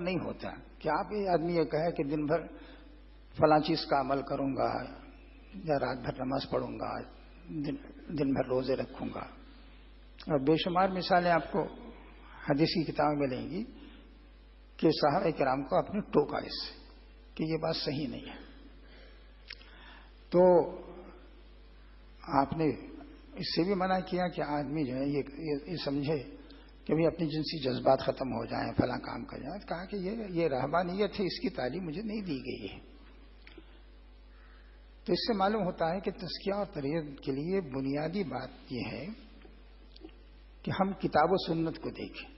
نہیں ہوتا کہ آپ یہ آدمی یہ کہے کہ دن بھر فلاں چیز کا عمل کروں گا یا رات بھر نماز پڑھوں گا، دن بھر روزے رکھوں گا. اور بے شمار مثالیں آپ کو حدیث کی کتاب میں ملیں گی کہ صحابہ کرام کو آپ نے ٹوکا اس سے کہ یہ بات صحیح نہیں ہے. تو آپ نے اس سے بھی منع کیا کہ آدمی جو ہے یہ سمجھے کہ بھی اپنی جنسی جذبات ختم ہو جائیں، فلاں کام کر جائیں. کہا کہ یہ رہبانیت ہے، اس کی تعلیم مجھے نہیں دی گئی ہے. تو اس سے معلوم ہوتا ہے کہ تزکیہ اور تربیت کے لیے بنیادی بات یہ ہے کہ ہم کتاب و سنت کو دیکھیں.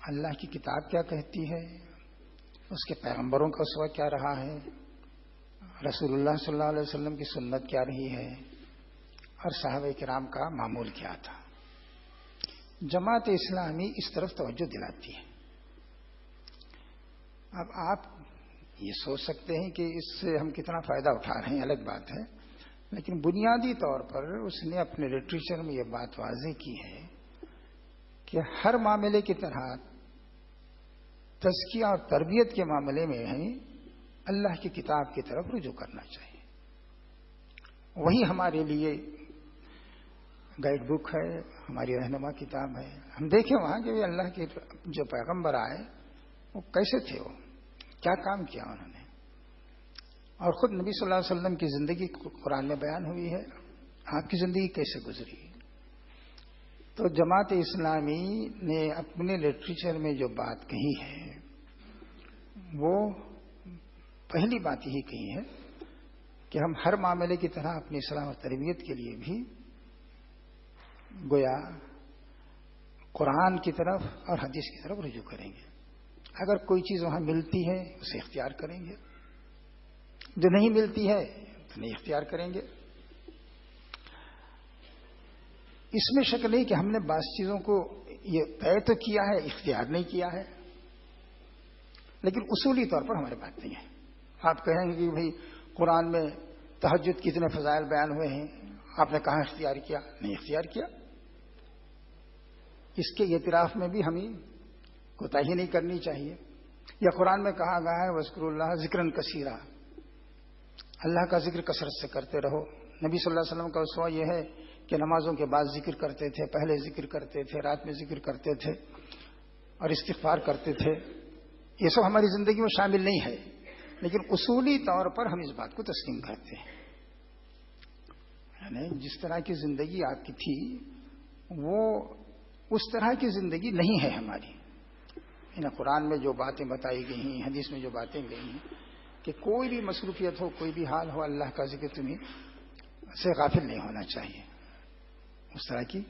اللہ کی کتاب کیا کہتی ہے، اس کے پیغمبروں کا اسوہ کیا رہا ہے، رسول اللہ صلی اللہ علیہ وسلم کی سنت کیا رہی ہے، اور صحابہ کرام کا معمول کیا تھا. جماعت اسلامی اس طرف توجہ دلاتی ہے. اب آپ یہ سوچ سکتے ہیں کہ اس سے ہم کتنا فائدہ اٹھا رہے ہیں، الگ بات ہے، لیکن بنیادی طور پر اس نے اپنے لٹریچر میں یہ بات واضح کی ہے کہ ہر معاملے کی طرح تزکیہ اور تربیت کے معاملے میں ہمیں اللہ کی کتاب کی طرف رجوع کرنا چاہیے. وہی ہمارے لیے گائیڈ بک ہے، ہماری رہنما کتاب ہے. ہم دیکھیں وہاں کہ اللہ کے جو پیغمبر آئے وہ کیسے تھے، وہ کیا کام کیا انہوں نے، اور خود نبی صلی اللہ علیہ وسلم کی زندگی قرآن میں بیان ہوئی ہے. آپ کی زندگی کیسے گزری. تو جماعت اسلامی نے اپنے لٹریچر میں جو بات کہی ہے وہ پہلی بات یہی کہی ہے کہ ہم ہر معاملے کی طرح اپنی اصلاح اور تربیت کے لیے بھی گویا قرآن کی طرف اور حدیث کی طرف رجوع کریں گے. اگر کوئی چیز وہاں ملتی ہے اسے اختیار کریں گے، جو نہیں ملتی ہے تو نہیں اختیار کریں گے. اس میں شک نہیں کہ ہم نے بعض چیزوں کو یہ طے تو کیا ہے، اختیار نہیں کیا ہے، لیکن اصولی طور پر ہمارے بات نہیں ہے. آپ کہیں گے کہ بھئی قرآن میں تہجد کتنے فضائل بیان ہوئے ہیں، آپ نے کہاں اختیار کیا، نہیں اختیار کیا. اس کے اعتراف میں بھی ہمیں کوتاہی نہیں کرنی چاہیے. یا قرآن میں کہا گیا ہے وَاذْكُرُوا اللَّهَ ذِكْرًا كَثِيرًا، اللہ کا ذکر کثرت سے کرتے رہو. نبی صلی اللہ علیہ وسلم کا اسوہ یہ ہے کہ نمازوں کے بعد ذکر کرتے تھے، پہلے ذکر کرتے تھے، رات میں ذکر کرتے تھے اور استغفار کرتے تھے. یہ سب ہماری زندگی میں شامل نہیں ہے، لیکن اصولی طور پر ہم اس بات کو تسلیم کرتے ہیں. یعنی جس طرح کی زندگی آپ کی تھی وہ اس طرح کی زندگی نہیں ہے ہماری. قرآن میں جو باتیں بتائی گئی ہیں، حدیث میں جو باتیں گئی ہیں کہ کوئی بھی مصروفیت ہو، کوئی بھی حال ہو، اللہ کا ذکر تمہیں سے غافل نہیں ہونا چاہیے. اس طرح کی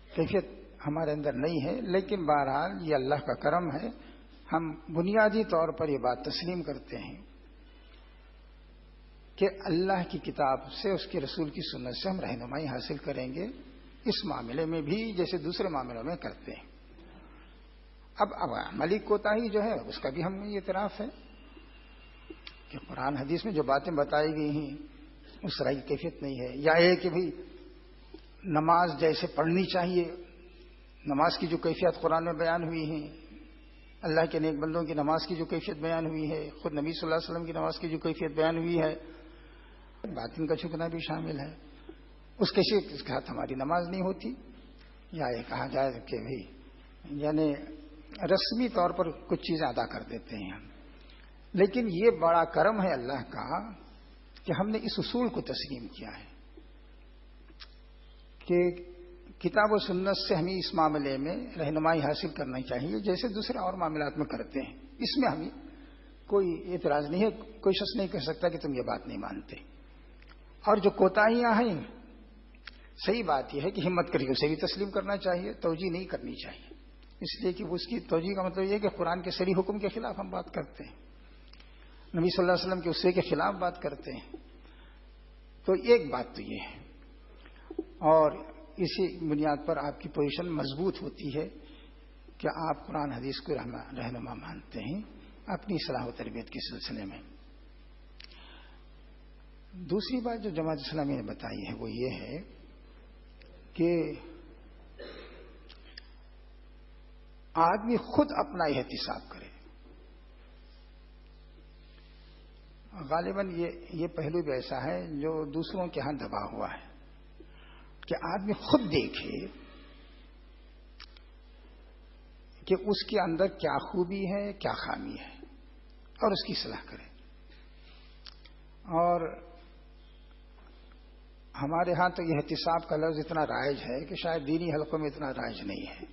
کیفیت ہمارے اندر نہیں ہے. لیکن بہرحال یہ اللہ کا کرم ہے، ہم بنیادی طور پر یہ بات تسلیم کرتے ہیں کہ اللہ کی کتاب سے، اس کے رسول کی سنت سے ہم رہنمائی حاصل کریں گے اس معاملے میں بھی جیسے دوسرے معاملوں میں کرتے ہیں. اب عملی کوتاہی جو ہے اس کا بھی ہم یہ اعتراف ہے کہ قرآن حدیث میں جو باتیں بتائی گئی ہیں اس طرح کی کیفیت نہیں ہے. یا یہ کہ بھئی نماز جیسے پڑھنی چاہیے، نماز کی جو کیفیت قرآن میں بیان ہوئی ہیں، اللہ کے نیک بندوں کی نماز کی جو کیفیت بیان ہوئی ہے، خود نبی صلی اللہ علیہ وسلم کی نماز کی جو کیفیت بیان ہوئی ہے، باطن کا چھکنا بھی شامل ہے. اس کیفیت کے ساتھ ہماری نماز نہیں ہوتی. یا یہ کہا جائے کہ بھئی یعنی رسمی طور پر کچھ چیزیں ادا کر دیتے ہیں ہم، لیکن یہ بڑا کرم ہے اللہ کا کہ ہم نے اس اصول کو تسلیم کیا ہے کہ کتاب و سنت سے ہمیں اس معاملے میں رہنمائی حاصل کرنا چاہیے جیسے دوسرے اور معاملات میں کرتے ہیں. اس میں ہمیں کوئی اعتراض نہیں ہے، کوئی شخص نہیں کہہ سکتا کہ تم یہ بات نہیں مانتے. اور جو کوتاہیاں ہیں، صحیح بات یہ ہے کہ ہمت کر کے اسے بھی تسلیم کرنا چاہیے، توجیہ نہیں کرنی چاہیے. اس لیے کہ اس کی توجیہ کا مطلب یہ ہے کہ قرآن کے صریح حکم کے خلاف ہم بات کرتے ہیں، نبی صلی اللہ علیہ وسلم کے اسوے کے خلاف بات کرتے ہیں. تو ایک بات تو یہ ہے، اور اسی بنیاد پر آپ کی پوزیشن مضبوط ہوتی ہے کہ آپ قرآن حدیث کو رہنما مانتے ہیں اپنی اصلاح و تربیت کے سلسلے میں. دوسری بات جو جماعت اسلامی نے بتائی ہے وہ یہ ہے کہ آدمی خود اپنا احتساب کرے. غالباً یہ پہلو بھی ایسا ہے جو دوسروں کے ہاں دبا ہوا ہے کہ آدمی خود دیکھے کہ اس کے اندر کیا خوبی ہے کیا خامی ہے اور اس کی اصلاح کرے. اور ہمارے ہاں تو یہ احتساب کا لفظ اتنا رائج ہے کہ شاید دینی حلقوں میں اتنا رائج نہیں ہے.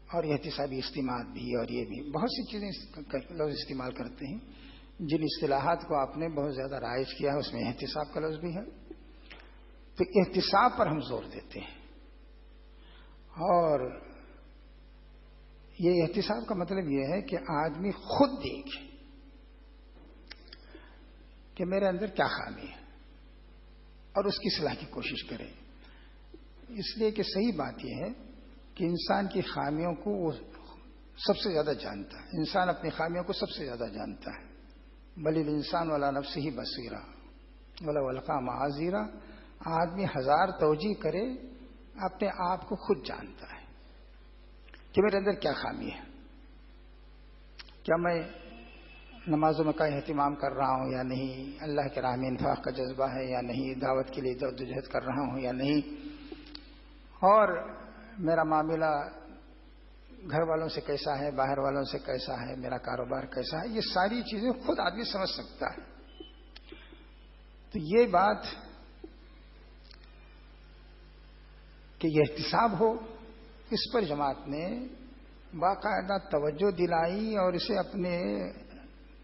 اور یہ احتسابی اجتماعات بھی اور یہ بھی بہت سی چیزیں لفظ استعمال کرتے ہیں. جن اصطلاحات کو آپ نے بہت زیادہ رائج کیا ہے اس میں احتساب کا لفظ بھی ہے. تو احتساب پر ہم زور دیتے ہیں. اور یہ احتساب کا مطلب یہ ہے کہ آدمی خود دیکھے کہ میرے اندر کیا خامی ہے اور اس کی اصلاح کی کوشش کرے. اس لیے کہ صحیح بات یہ ہے کہ انسان کی خامیوں کو وہ سب سے زیادہ جانتا ہے. انسان اپنی خامیوں کو سب سے زیادہ جانتا ہے. بل الانسان ولا نفسہ بصیرہ ولا القا معاذیرہ. آدمی ہزار توجیہ کرے اپنے آپ کو خود جانتا ہے کہ میرے اندر کیا خامی ہے. کیا میں نمازوں میں کا اہتمام کر رہا ہوں یا نہیں, اللہ کے راہ میں انفاق کا جذبہ ہے یا نہیں, دعوت کے لیے جدوجہد کر رہا ہوں یا نہیں, اور میرا معاملہ گھر والوں سے کیسا ہے, باہر والوں سے کیسا ہے, میرا کاروبار کیسا ہے. یہ ساری چیزیں خود آدمی سمجھ سکتا ہے. تو یہ بات کہ یہ احتساب ہو, اس پر جماعت نے باقاعدہ توجہ دلائی اور اسے اپنے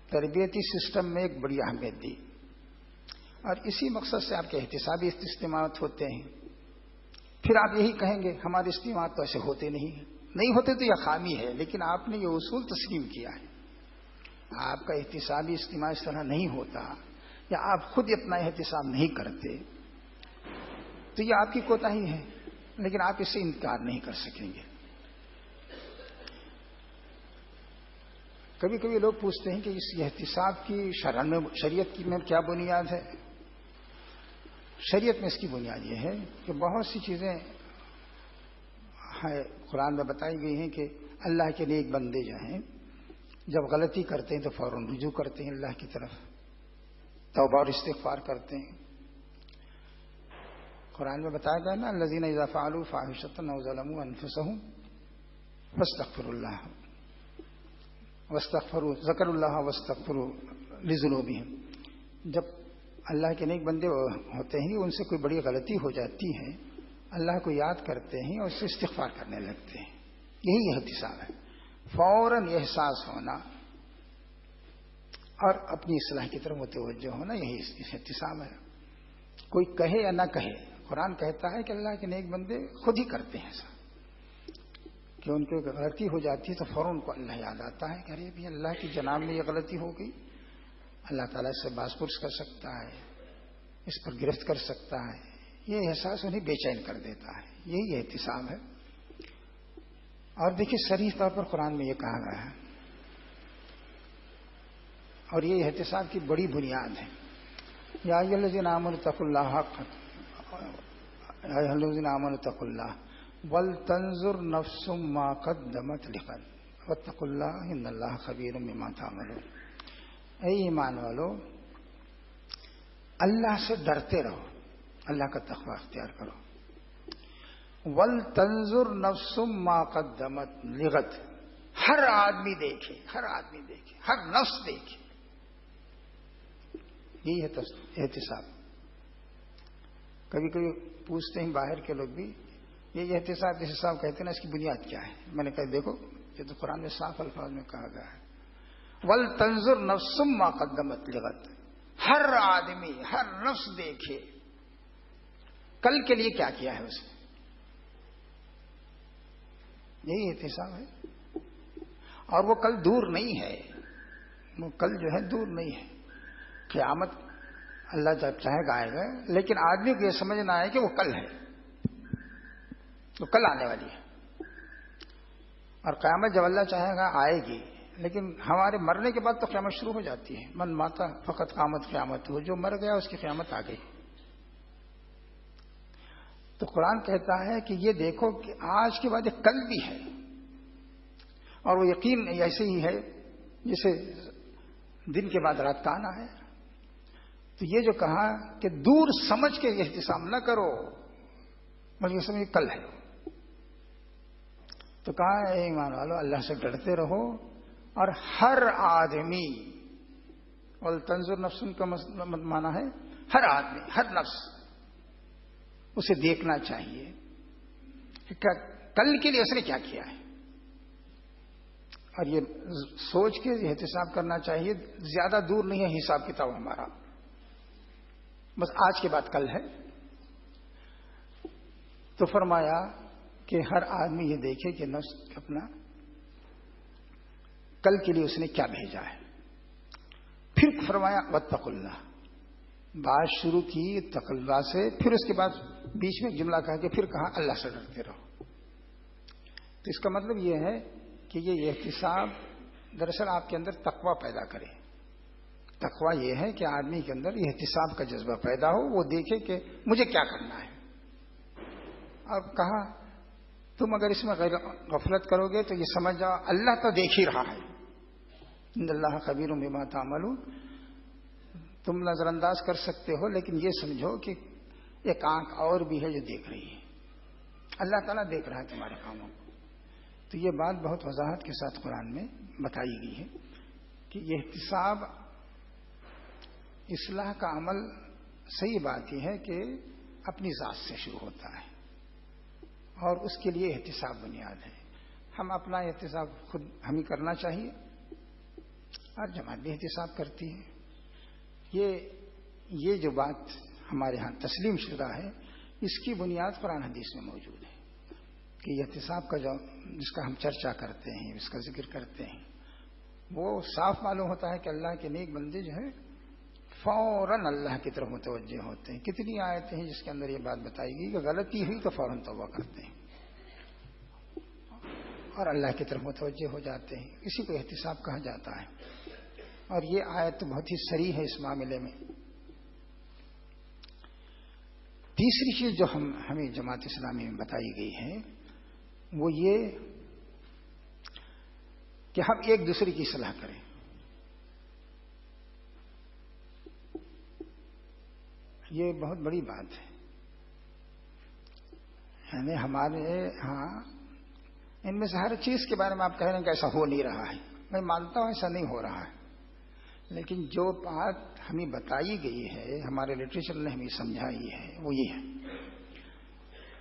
تربیتی سسٹم میں ایک بڑی اہمیت دی. اور اسی مقصد سے آپ کے احتسابی اجتماعات ہوتے ہیں. پھر آپ یہی کہیں گے ہمارے اجتماعات تو ایسے ہوتے نہیں ہوتے تو یہ خامی ہے. لیکن آپ نے یہ اصول تسلیم کیا ہے. آپ کا احتسابی اجتماع اس طرح نہیں ہوتا یا آپ خود اتنا احتساب نہیں کرتے تو یہ آپ کی کوتاہی ہے, لیکن آپ اس سے انکار نہیں کر سکیں گے. کبھی کبھی لوگ پوچھتے ہیں کہ اس احتساب کی شریعت کی میں کیا بنیاد ہے. شریعت میں اس کی بنیاد یہ ہے کہ بہت سی چیزیں قرآن میں بتائی گئی ہیں کہ اللہ کے نیک بندے جو ہیں جب غلطی کرتے ہیں تو فوراً رجوع کرتے ہیں اللہ کی طرف, توبہ اور استغفار کرتے ہیں. قرآن میں بتایا گیا نا, الذین اذا فعلوا فاحشۃ او ظلموا انفسهم فاستغفروا اللہ واستغفروا ذکروا اللہ واستغفروا لذنوبہم. جب اللہ کے نیک بندے ہوتے ہیں ان سے کوئی بڑی غلطی ہو جاتی ہے, اللہ کو یاد کرتے ہیں اور اس سے استغفار کرنے لگتے ہیں. یہی احتساب ہے, فوراً احساس ہونا اور اپنی اصلاح کی طرف متوجہ ہونا, یہی احتساب ہے. کوئی کہے یا نہ کہے, قرآن کہتا ہے کہ اللہ کے نیک بندے خود ہی کرتے ہیں ایسا کہ ان کی غلطی ہو جاتی ہے تو فوراً ان کو اللہ یاد آتا ہے کہ ارے بھی اللہ کی جناب میں یہ غلطی ہو گئی. اللہ تعالیٰ اس سے باز پرس کر سکتا ہے, اس پر گرفت کر سکتا ہے. یہ احساس انہیں بے چین کر دیتا ہے. یہی احتساب ہے. اور دیکھیے صریح طور پر قرآن میں یہ کہا گیا ہے اور یہ احتساب کی بڑی بنیاد ہے. یا ایھا الذین آمنوا اتقوا اللہ یا ایھا الذین آمنوا اتقوا اللہ ولتنظر نفس ما قدمت لغد واتقوا اللہ ان اللہ خبیر بما تعملون. اے ایمان والو, اللہ سے ڈرتے رہو, اللہ کا تقوی اختیار کرو. ولتنظر نفس ما قدمت لغد, ہر آدمی دیکھے, ہر نفس دیکھے. یہی ہے احتساب. کبھی کبھی پوچھتے ہیں باہر کے لوگ بھی یہ احتساب جیسے صاحب کہتے ہیں نا, اس کی بنیاد کیا ہے. میں نے کہا دیکھو یہ تو قرآن میں صاف الفاظ میں کہا گیا ہے وَلْتَنْظُرْ نَفْسٌ مَا قَدَّمَتْ لِغَدٍ. ہر آدمی, ہر نفس دیکھے کل کے لیے کیا کیا ہے اس نے. یہی احتساب ہے. اور وہ کل دور نہیں ہے, وہ کل جو ہے دور نہیں ہے. قیامت اللہ جب چاہے گا آئے گا, لیکن آدمی کو یہ سمجھنا ہے کہ وہ کل ہے, تو کل آنے والی ہے. اور قیامت جب اللہ چاہے گا آئے گی, لیکن ہمارے مرنے کے بعد تو قیامت شروع ہو جاتی ہے. من ماتا فقط قامت قیامت ہو, جو مر گیا اس کی قیامت آ گئی. تو قرآن کہتا ہے کہ یہ دیکھو کہ آج کے بعد ایک کل بھی ہے, اور وہ یقین ایسے ہی ہے جسے دن کے بعد رات کا آنا ہے. تو یہ جو کہا کہ دور سمجھ کے احتساب نہ کرو بلکہ سمجھ کل ہے. تو کہا اے ایمان والو اللہ سے ڈرتے رہو اور ہر آدمی، اور تنظر نفس کا معنی ہے ہر آدمی، ہر نفس اسے دیکھنا چاہیے کہ کل کے لیے اس نے کیا کیا ہے، اور یہ سوچ کے احتساب کرنا چاہیے. زیادہ دور نہیں ہے حساب کتاب ہمارا، بس آج کے بعد کل ہے. تو فرمایا کہ ہر آدمی یہ دیکھے کہ نفس اپنا کل کے لیے اس نے کیا بھیجا ہے. پھر فرمایا واتقوا اللہ، بات شروع کی تقوا سے، پھر اس کے بعد بیچ میں جملہ کہا کہ پھر کہا اللہ سے ڈرتے رہو. تو اس کا مطلب یہ ہے کہ یہ احتساب دراصل آپ کے اندر تقوی پیدا کرے. تقوی یہ ہے کہ آدمی کے اندر یہ احتساب کا جذبہ پیدا ہو، وہ دیکھے کہ مجھے کیا کرنا ہے. اور کہا تم اگر اس میں غفلت کرو گے تو یہ سمجھ جاؤ اللہ تو دیکھ ہی رہا ہے. ان اللہ خبیر بما تعملون. تم نظر انداز کر سکتے ہو لیکن یہ سمجھو کہ ایک آنکھ اور بھی ہے جو دیکھ رہی ہے. اللہ تعالیٰ دیکھ رہا ہے تمہارے کاموں کو. تو یہ بات بہت وضاحت کے ساتھ قرآن میں بتائی گئی ہے کہ یہ احتساب اصلاح کا عمل. صحیح بات یہ ہے کہ اپنی ذات سے شروع ہوتا ہے اور اس کے لیے احتساب بنیاد ہے. ہم اپنا احتساب خود ہمیں کرنا چاہیے اور جماعت بھی احتساب کرتی ہے. یہ جو بات ہمارے ہاں تسلیم شدہ ہے اس کی بنیاد قرآن حدیث میں موجود ہے کہ یہ احتساب کا جو جس کا ہم چرچا کرتے ہیں، اس کا ذکر کرتے ہیں، وہ صاف معلوم ہوتا ہے کہ اللہ کے نیک بندے جو ہے فوراً اللہ کی طرف متوجہ ہوتے ہیں. کتنی آیتیں ہیں جس کے اندر یہ بات بتائی گئی کہ غلطی ہوئی تو فوراً توبہ کرتے ہیں اور اللہ کی طرف متوجہ ہو جاتے ہیں. اسی کو احتساب کہا جاتا ہے. اور یہ آیت بہت ہی صریح ہے اس معاملے میں. تیسری چیز جو ہمیں جماعت اسلامی میں بتائی گئی ہے وہ یہ کہ ہم ایک دوسرے کی اصلاح کریں. یہ بہت بڑی بات ہے. یعنی ہمارے ہاں ان میں سے ہر چیز کے بارے میں آپ کہہ رہے ہیں کہ ایسا ہو نہیں رہا ہے. میں مانتا ہوں ایسا نہیں ہو رہا ہے، لیکن جو بات ہمیں بتائی گئی ہے، ہمارے لٹریچر نے ہمیں سمجھائی ہے وہ یہ ہے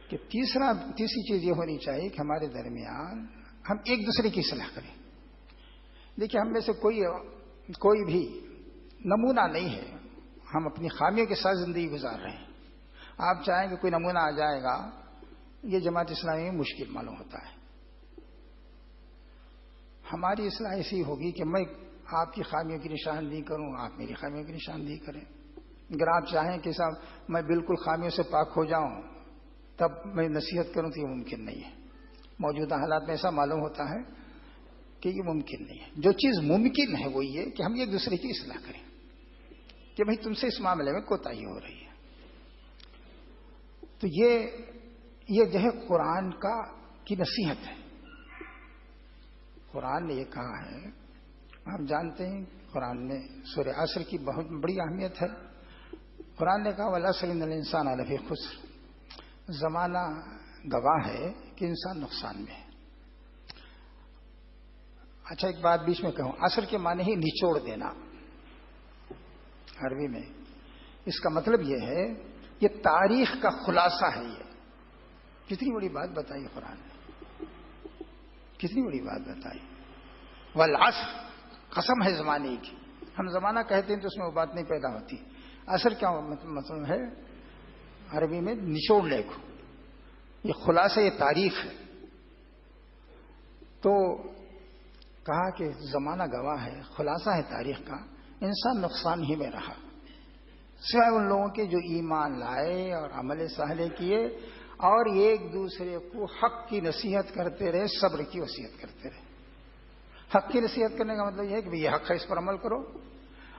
کہ تیسری چیز یہ ہونی چاہیے کہ ہمارے درمیان ہم ایک دوسرے کی اصلاح کریں. دیکھیے ہم میں سے کوئی بھی نمونہ نہیں ہے. ہم اپنی خامیوں کے ساتھ زندگی گزار رہے ہیں. آپ چاہیں کہ کوئی نمونہ آ جائے گا، یہ جماعت اسلامی میں مشکل معلوم ہوتا ہے. ہماری اصلاح ایسی ہوگی کہ میں آپ کی خامیوں کی نشاندہی کروں، آپ میری خامیوں کی نشاندہی کریں. اگر آپ چاہیں کہ صاحب میں بالکل خامیوں سے پاک ہو جاؤں تب میں نصیحت کروں تو یہ ممکن نہیں ہے. موجودہ حالات میں ایسا معلوم ہوتا ہے کہ یہ ممکن نہیں ہے. جو چیز ممکن ہے وہ یہ کہ ہم ایک دوسرے کی اصلاح کریں کہ بھائی تم سے اس معاملے میں کوتاہی ہو رہی ہے. تو یہ جو ہے قرآن کی نصیحت ہے. قرآن نے یہ کہا ہے، آپ جانتے ہیں قرآن میں سورہ عصر کی بہت بڑی اہمیت ہے. قرآن نے کہا والعصر ان الانسان لفی خسر. زمانہ گواہ ہے کہ انسان نقصان میں ہے. اچھا ایک بات بیچ میں کہوں، عصر کے معنی ہی نچوڑ دینا عربی میں. اس کا مطلب یہ ہے یہ تاریخ کا خلاصہ ہے. یہ کتنی بڑی بات بتائی قرآن نے، کتنی بڑی بات بتائی. والعصر قسم ہے زمانے کی. ہم زمانہ کہتے ہیں تو اس میں وہ بات نہیں پیدا ہوتی. عصر کیا مطلب ہے عربی میں؟ نچوڑنے کو. یہ خلاصہ، یہ تاریخ ہے. تو کہا کہ زمانہ گواہ ہے، خلاصہ ہے تاریخ کا. انسان نقصان ہی میں رہا سوائے ان لوگوں کے جو ایمان لائے اور عمل صالح کیے اور ایک دوسرے کو حق کی نصیحت کرتے رہے، صبر کی وصیت کرتے رہے. حق کی نصیحت کرنے کا مطلب یہ ہے کہ یہ حق ہے اس پر عمل کرو،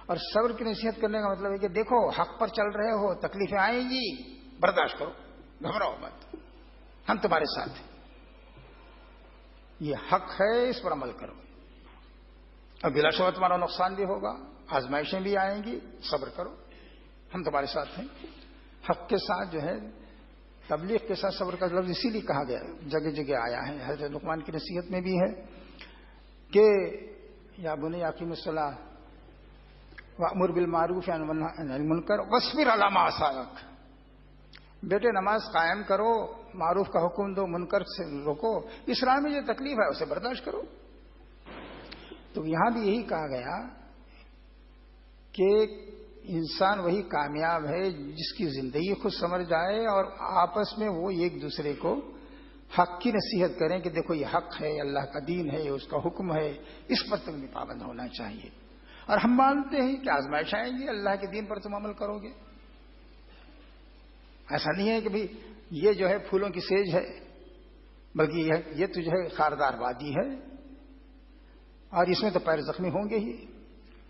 اور صبر کی نصیحت کرنے کا مطلب ہے کہ دیکھو حق پر چل رہے ہو، تکلیفیں آئیں گی، برداشت کرو، گھبراؤ مت، ہم تمہارے ساتھ ہیں. یہ حق ہے، اس پر عمل کرو. اور بلا شبہ تمہارا نقصان بھی ہوگا، آزمائشیں بھی آئیں گی، صبر کرو، ہم تمہارے ساتھ ہیں۔ حق کے ساتھ جو ہے تبلیغ کے ساتھ صبر کا لفظ اسی لیے کہا گیا، جگہ جگہ آیا ہے۔ حضرت لقمان کی نصیحت میں بھی ہے کہ یا بنی اقیم الصلاۃ وامر بالمعروف ونہی عن المنکر واصبر علی ما اصابک، بیٹے نماز قائم کرو، معروف کا حکم دو، منکر سے روکو، اسلام میں جو تکلیف ہے اسے برداشت کرو۔ تو یہاں بھی یہی کہا گیا کہ انسان وہی کامیاب ہے جس کی زندگی خود سمجھ جائے اور آپس میں وہ ایک دوسرے کو حق کی نصیحت کریں کہ دیکھو یہ حق ہے، اللہ کا دین ہے، اس کا حکم ہے، اس پر تم بھی پابند ہونا چاہیے۔ اور ہم مانتے ہیں کہ آزمائش آئیں گی، اللہ کے دین پر تم عمل کرو گے۔ ایسا نہیں ہے کہ بھئی یہ جو ہے پھولوں کی سیج ہے، بلکہ یہ تو جو ہے خاردار وادی ہے اور اس میں تو پیر زخمی ہوں گے ہی،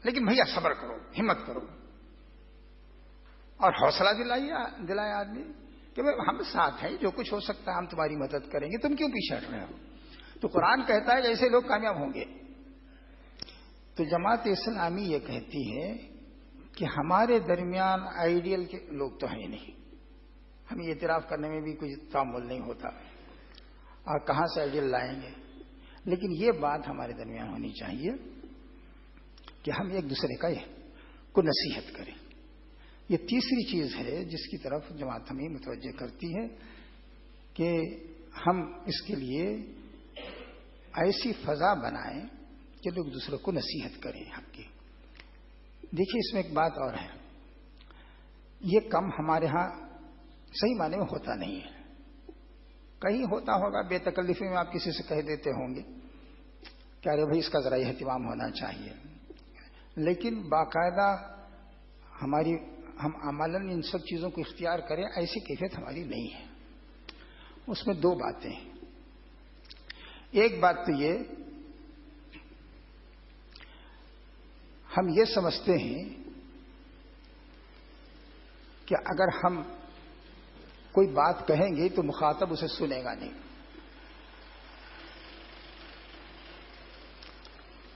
لیکن بھیا صبر کرو، ہمت کرو اور حوصلہ دلائے آدمی کہ بھئی ہم ساتھ ہیں، جو کچھ ہو سکتا ہے ہم تمہاری مدد کریں گے، تم کیوں پیچھے ہٹ رہے ہو؟ تو قرآن کہتا ہے کہ ایسے لوگ کامیاب ہوں گے۔ تو جماعت اسلامی یہ کہتی ہے کہ ہمارے درمیان آئیڈیل کے لوگ تو ہیں نہیں، ہمیں اعتراف کرنے میں بھی کوئی تعامل نہیں ہوتا، اور کہاں سے آئیڈیل لائیں گے؟ لیکن یہ بات ہمارے درمیان ہونی چاہیے کہ ہم ایک دوسرے کو نصیحت کریں۔ یہ تیسری چیز ہے جس کی طرف جماعت ہمیں متوجہ کرتی ہے کہ ہم اس کے لیے ایسی فضا بنائیں کہ لوگ دوسرے کو نصیحت کریں حق کی۔ دیکھیے اس میں ایک بات اور ہے، یہ کم ہمارے ہاں صحیح معنی میں ہوتا نہیں ہے، کہیں ہوتا ہوگا بے تکلفی میں آپ کسی سے کہہ دیتے ہوں گے کہ ارے بھائی اس کا ذرا اہتمام ہونا چاہیے، لیکن باقاعدہ ہم عملاً ان سب چیزوں کو اختیار کریں ایسی کیفیت ہماری نہیں ہے۔ اس میں دو باتیں ہیں۔ ایک بات تو یہ، ہم یہ سمجھتے ہیں کہ اگر ہم کوئی بات کہیں گے تو مخاطب اسے سنے گا نہیں،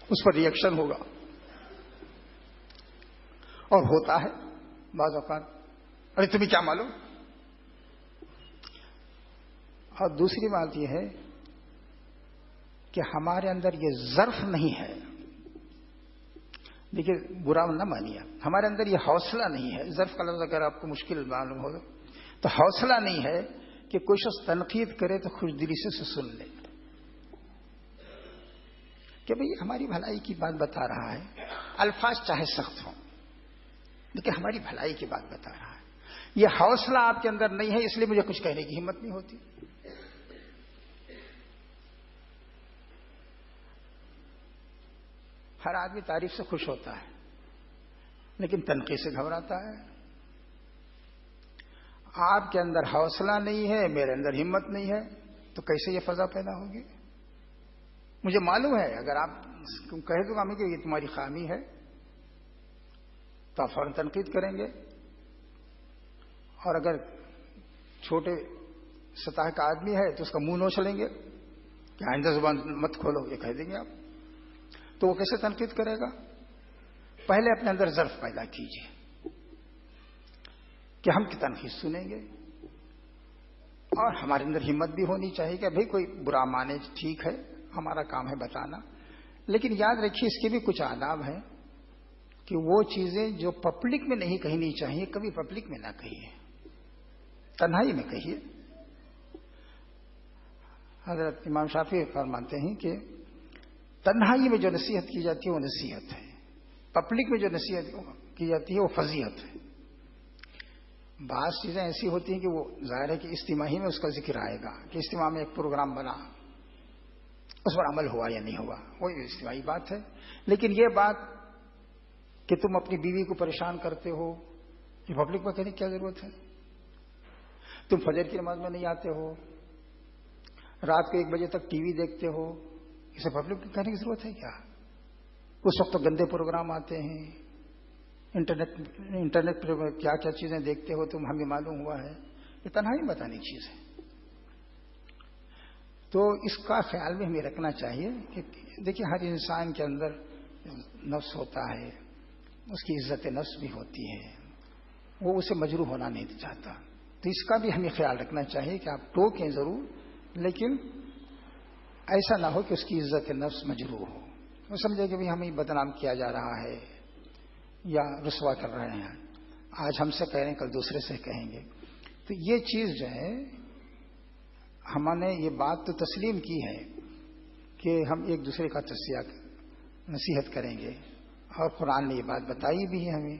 اس پر ری ایکشن ہوگا، اور ہوتا ہے بعض اوقات، ارے تمہیں کیا معلوم۔ اور دوسری بات یہ ہے کہ ہمارے اندر یہ ظرف نہیں ہے، دیکھیے برا نہ مانیے، ہمارے اندر یہ حوصلہ نہیں ہے، ظرف کا لفظ اگر آپ کو مشکل معلوم ہو تو حوصلہ نہیں ہے کہ کوئی شخص تنقید کرے تو خوش دلی سے سن لے کہ بھئی ہماری بھلائی کی بات بتا رہا ہے، الفاظ چاہے سخت ہوں لیکن ہماری بھلائی کی بات بتا رہا ہے۔ یہ حوصلہ آپ کے اندر نہیں ہے، اس لیے مجھے کچھ کہنے کی ہمت نہیں ہوتی۔ ہر آدمی تعریف سے خوش ہوتا ہے لیکن تنقید سے گھبراتا ہے۔ آپ کے اندر حوصلہ نہیں ہے، میرے اندر ہمت نہیں ہے، تو کیسے یہ فضا پیدا ہوگی؟ مجھے معلوم ہے اگر آپ کہہ دوں گا ہمیں کہ یہ تمہاری خامی ہے تو آپ فوراً تنقید کریں گے، اور اگر چھوٹے سطح کا آدمی ہے تو اس کا منہ نوچ لیں گے کہ آئندہ زبان مت کھولو، یہ کہہ دیں گے آپ، تو وہ کیسے تنقید کرے گا؟ پہلے اپنے اندر ظرف پیدا کیجیے کہ ہم کی تنقید سنیں گے، اور ہمارے اندر ہمت بھی ہونی چاہیے کہ بھئی کوئی برا مانے، ٹھیک ہے ہمارا کام ہے بتانا، لیکن یاد رکھیے اس کے بھی کچھ آداب ہیں کہ وہ چیزیں جو پبلک میں نہیں کہنی چاہیے کبھی پبلک میں نہ کہیے، تنہائی میں کہیے۔ حضرت امام شافعی فرماتے ہیں کہ تنہائی میں جو نصیحت کی جاتی ہے وہ نصیحت ہے، پبلک میں جو نصیحت کی جاتی ہے وہ فضیحت ہے۔ بعض چیزیں ایسی ہوتی ہیں کہ وہ ظاہر ہے کہ اجتماعی میں اس کا ذکر آئے گا کہ اجتماع میں ایک پروگرام بنا، اس پر عمل ہوا یا نہیں ہوا، وہ اجتماعی بات ہے، لیکن یہ بات کہ تم اپنی بیوی کو پریشان کرتے ہو یہ پبلک میں کہنے کی کیا ضرورت ہے؟ تم فجر کی نماز میں نہیں آتے ہو، رات کو 1 بجے تک ٹی وی دیکھتے ہو، اسے پبلک میں کہنے کی ضرورت ہے کیا؟ اس وقت تو گندے پروگرام آتے ہیں، انٹرنیٹ پر کیا کیا چیزیں دیکھتے ہو تم، ہمیں معلوم ہوا ہے، یہ تنہائی بتانے کی چیز ہے۔ تو اس کا خیال بھی ہمیں رکھنا چاہیے کہ دیکھیے ہر انسان کے اندر نفس ہوتا ہے، اس کی عزت نفس بھی ہوتی ہے، وہ اسے مجروح ہونا نہیں چاہتا. تو اس کا بھی ہمیں خیال رکھنا چاہیے کہ آپ ٹوکیں ضرور، لیکن ایسا نہ ہو کہ اس کی عزت نفس مجروح ہو. وہ سمجھے کہ بھی ہمیں بدنام کیا جا رہا ہے یا رسوا کر رہے ہیں، آج ہم سے کہہ رہے ہیں کل دوسرے سے کہیں گے. تو یہ چیز جو ہے، ہم نے یہ بات تو تسلیم کی ہے کہ ہم ایک دوسرے کا تجزیہ نصیحت کریں گے، اور قرآن نے یہ بات بتائی بھی ہے، ہمیں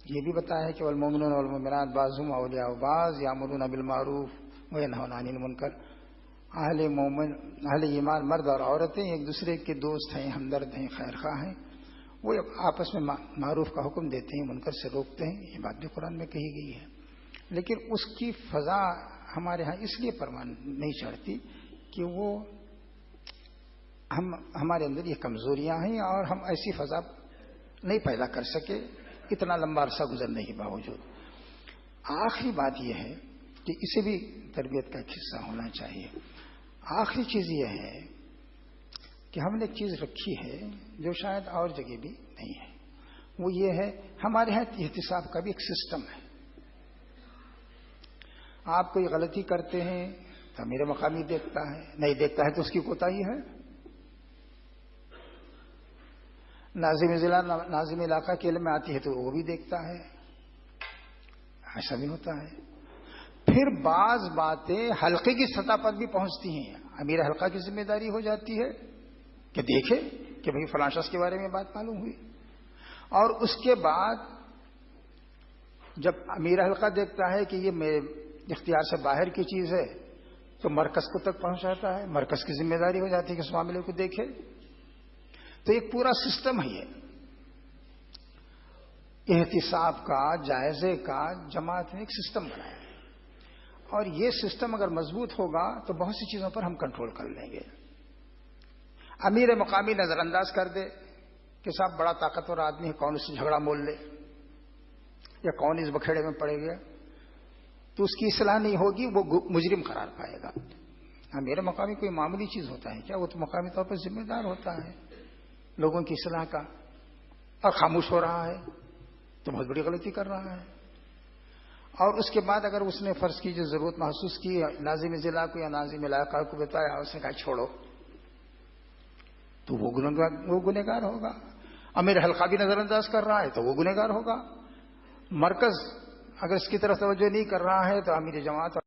یہ بھی بتایا ہے کہ والمؤمنون والمؤمنات بعضهم اولیاء بعض یامرون بالمعروف وینہون عن المنکر. اہل ایمان مرد اور عورتیں ایک دوسرے کے دوست ہیں، ہمدرد ہیں، خیر خواہ ہیں، وہ آپس میں معروف کا حکم دیتے ہیں، منکر سے روکتے ہیں. یہ بات بھی قرآن میں کہی گئی ہے. لیکن اس کی فضا ہمارے ہاں اس لیے پروان نہیں چڑھتی کہ وہ ہمارے اندر یہ کمزوریاں ہیں اور ہم ایسی فضا نہیں پیدا کر سکے اتنا لمبا عرصہ گزرنے کے باوجود. آخری بات یہ ہے کہ اسے بھی تربیت کا ایک حصہ ہونا چاہیے. آخری چیز یہ ہے کہ ہم نے ایک چیز رکھی ہے جو شاید اور جگہ بھی نہیں ہے، وہ یہ ہے ہمارے یہاں احتساب کا بھی ایک سسٹم ہے. آپ کوئی غلطی کرتے ہیں تو میرے مقامی دیکھتا ہے، نہیں دیکھتا ہے تو اس کی کوتاہی ہے. ناظم ضلع ناظم علاقہ کے علم میں آتی ہے تو وہ بھی دیکھتا ہے. ایسا بھی ہوتا ہے. پھر بعض باتیں حلقے کی سطح پر بھی پہنچتی ہیں، امیر حلقہ کی ذمہ داری ہو جاتی ہے کہ دیکھے کہ بھئی فلاں شخص کے بارے میں بات معلوم ہوئی، اور اس کے بعد جب امیر حلقہ دیکھتا ہے کہ یہ میرے اختیار سے باہر کی چیز ہے تو مرکز کو تک پہنچاتا ہے، مرکز کی ذمہ داری ہو جاتی ہے کہ اس معاملے کو دیکھے. تو ایک پورا سسٹم ہے یہ احتساب کا، جائزے کا. جماعت نے ایک سسٹم بنایا ہے، اور یہ سسٹم اگر مضبوط ہوگا تو بہت سی چیزوں پر ہم کنٹرول کر لیں گے. امیر مقامی نظر انداز کر دے کہ صاحب بڑا طاقتور آدمی ہے، کون اس سے جھگڑا مول لے یا کون اس بکھیڑے میں پڑے گیا، تو اس کی اصلاح نہیں ہوگی، وہ مجرم قرار پائے گا. امیر مقامی کوئی معمولی چیز ہوتا ہے کیا؟ وہ تو مقامی طور پر ذمہ دار ہوتا ہے لوگوں کی اصلاح کا، اور خاموش ہو رہا ہے تو بہت بڑی غلطی کر رہا ہے. اور اس کے بعد اگر اس نے فرض کی جو ضرورت محسوس کی ناظم ضلع کو یا ناظم علاقہ کو بتایا، اس نے کہا چھوڑو، تو وہ گنہگار ہوگا. امیر حلقہ بھی نظر انداز کر رہا ہے تو وہ گنہگار ہوگا. مرکز اگر اس کی طرف توجہ نہیں کر رہا ہے تو امیر جماعت